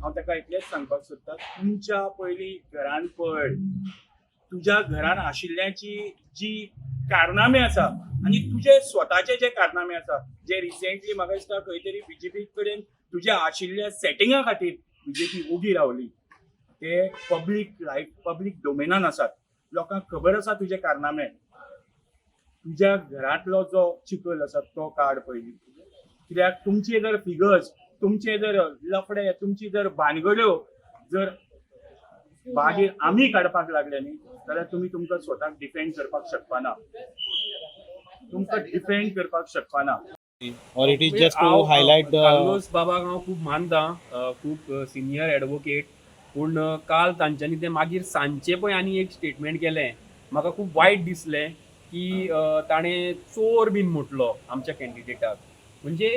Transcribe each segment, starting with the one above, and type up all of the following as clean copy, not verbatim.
हांव ताका इतलेंच सांगपाक सोदतां, तुमच्या पयलीं घरान पळय, तुज्या घरान आशिल्ल्याची जी कारनामे आसा आनी तुजे स्वताचे जे कारनामे आसा, जे रिसेंटली म्हाका दिसता खंय तरी बीजेपी कडेन तुज्या आशिल्ल्या सेटिंगा खातीर बीजेपी उगी रावली, ते पब्लीक डोमेनान आसात. लोकांक खबर आसा तुजे कारनामे. तुज्या घरांतलो जो चिखल आसा तो काड पयलीं. कित्याक तुमचे जर फिगर्स, तुमचे जर लफडे, तुमची जर भानगड्यो जर मागीर आमी काडपाक लागले न्ही, जाल्यार तुमी तुमकां स्वताक डिफेंड करपाक शकपाना. तुमकां डिफेंड करपाक शकपाना. or it is just to highlight the Carlos बाबाक हांव खूब मानता, खूब सिनियर एडवोकेट. पूण काल तांच्यांनी ते मागीर सांजचे पळय आनी एक स्टेटमेंट केलें, म्हाका खूब वायट दिसलें की ताणें चोर बीन म्हटलो आमच्या कॅन्डिडेटाक. म्हणजे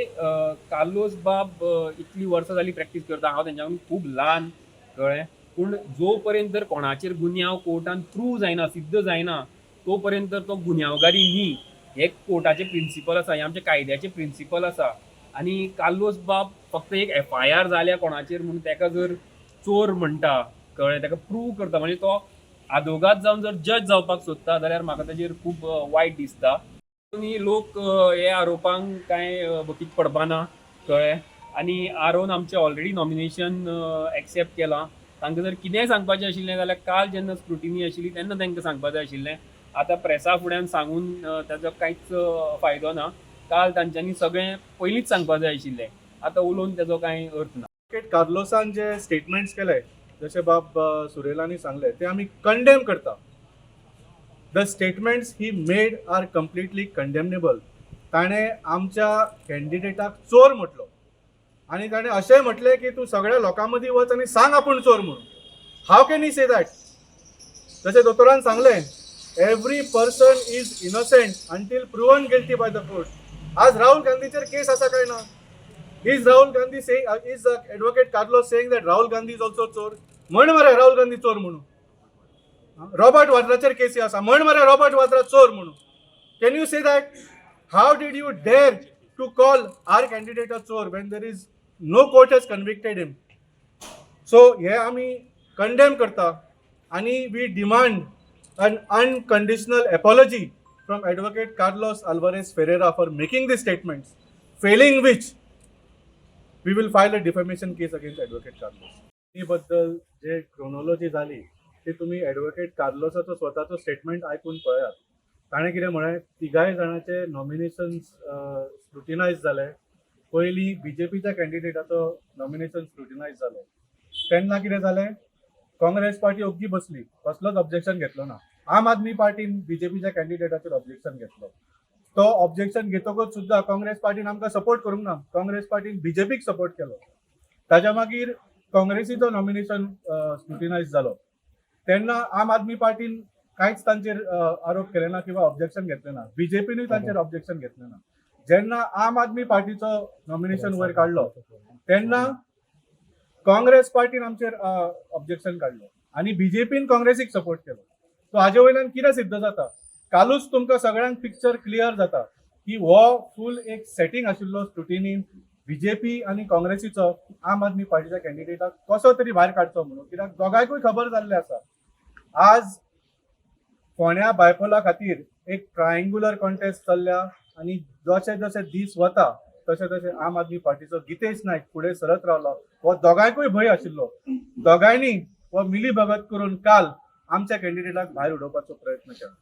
कार्लोस बाब इतली वर्सां जाली प्रॅक्टीस करता, हांव तेंच्याकून खूब ल्हान, कळ्ळें. पूण जो पर्यंत जर कोणाचेर गुन्यांव कोर्टान प्रूव जायना, सिद्ध जायना, तो पर्यंत तो गुन्यांवगारी न्ही. हे कोर्टाचे प्रिंसिपल आसा, हे आमचे कायद्याचे प्रिंसिपल आसा. आनी कार्लोस बाब फक्त एक FIR जाल्या कोणाचेर म्हणून ताका जर चोर म्हणटा, कळ्ळें, ताका प्रूव करता, म्हणजे तो आदोगाद जावन जर जज जावपाक सोदता जाल्यार म्हाका ताचेर खूब वायट दिसता. आनी लोक हे आरोपांक कांय बकीत पडपाना, कळ्ळें. आनी आरोन आमचें ऑलरेडी नॉमिनेशन एक्सेप्ट केलां. तांकां जर कितेंय सांगपाचें आशिल्लें जाल्यार काल जेन्ना स्क्रुटिनी आशिल्ली तेन्ना तांकां सांगपाक जाय आशिल्लें. आतां प्रेसा फुड्यान सांगून ताजो कांयच फायदो ना. काल तांच्यांनी सगळें पयलींच सांगपाक जाय आशिल्लें, आतां उलोवन ताजो कांय अर्थ ना. कार्लोसान जे स्टेटमेंट्स केले, जसे बाब सुरेलांनी सांगले, ते आम्ही कंडेम करता. The statements he made are completely condemnable. ताणे आमच्या कॅन्डिडेटाक चोर म्हटलो आणि ताणे अशेंय म्हटले की तू सगळ्या लोकां मदीं वच आनी सांग आपूण चोर म्हणून. How can he say that? जशें दोतोरान सांगलें, every person is innocent until proven guilty by the court. आज राहुल गांधीचेर केस आसा काय ना? Is Rahul Gandhi saying, is Advocate Carlos saying that Rahul Gandhi is also चोर? म्हण मरे राहुल गांधी चोर म्हणून. रॉबर्ट वाद्राचेर केसी आसा, म्हण मरे रॉबर्ट वाद्रा चोर म्हणून. Can you say that? How did you dare to call our candidate a chor when there is no court has convicted him? So हे आमी कंडेम करता आणि we demand an unconditional apology from Advocate Carlos Alvarez Ferreira for making these statements, failing which we will file a defamation case against Advocate Carlos. बद्दल जे chronology झाली ते तुम्ही advocate कार्लोसाचो स्वताचो स्टेटमेंट ऐकून पळयात. ताणें कितें म्हळें, तिगाय जाणांचे नॉमिनेशन स्क्रुटिनायज जाले. पयलीं बीजेपीच्या कॅन्डिडेटाचो नॉमिनेशन स्क्रुटिनायज जालें. तेन्ना कितें जालें, काँग्रेस पार्टी ओग्गी बसली, कसलोच ऑब्जेक्शन घेतलो ना. आम आदमी पार्टीन बीजेपीच्या कॅन्डिडेटाचेर ऑब्जेक्शन घेतलो. तो ऑब्जेक्शन घेतकच सुद्दां काँग्रेस पार्टीन आमकां सपोर्ट करूंक ना. काँग्रेस पार्टीन बीजेपीक सपोर्ट केलो. ताच्या मागीर काँग्रेसीचो नॉमिनेशन स्क्रुटिनायज जालो. तेन्ना आम आदमी पार्टीन कांयच तांचेर आरोप केले ना किंवा ऑब्जेक्शन घेतलें ना. बीजेपीनूय तांचेर ऑब्जेक्शन घेतलें ना. जेन्ना आम आदमी पार्टीचो नॉमिनेशन वयर काडलो तेन्ना काँग्रेस पार्टीन आमचेर ऑब्जेक्शन काडलो आनी बीजेपीन काँग्रेसीक सपोर्ट केलो. सो हाजे वयल्यान कितें सिद्ध जाता? कालूच तुमकां सगळ्यांक पिक्चर क्लियर जाता की हो फूल एक सेटींग आशिल्लो स्क्रुटिनीन बीजेपी आनी काँग्रेसीचो आम आदमी पार्टीच्या कॅन्डिडेटाक कसो तरी भायर काडचो म्हणून. कित्याक दोगांयकूय खबर जाल्लें आसा आज फोंड्या बायपोला खातीर एक ट्रायंगुलर कॉन्टेस्ट चल्ल्या आनी जशे जशे दीस वता तशें तशें आम आदमी पार्टीचो गितेश नायक फुडें सरत रावलो. हो दोगांयकूय भंय आशिल्लो. दोगांयनी हो मिली भगत करून काल आमच्या कॅन्डिडेटाक भायर उडोवपाचो प्रयत्न केलो.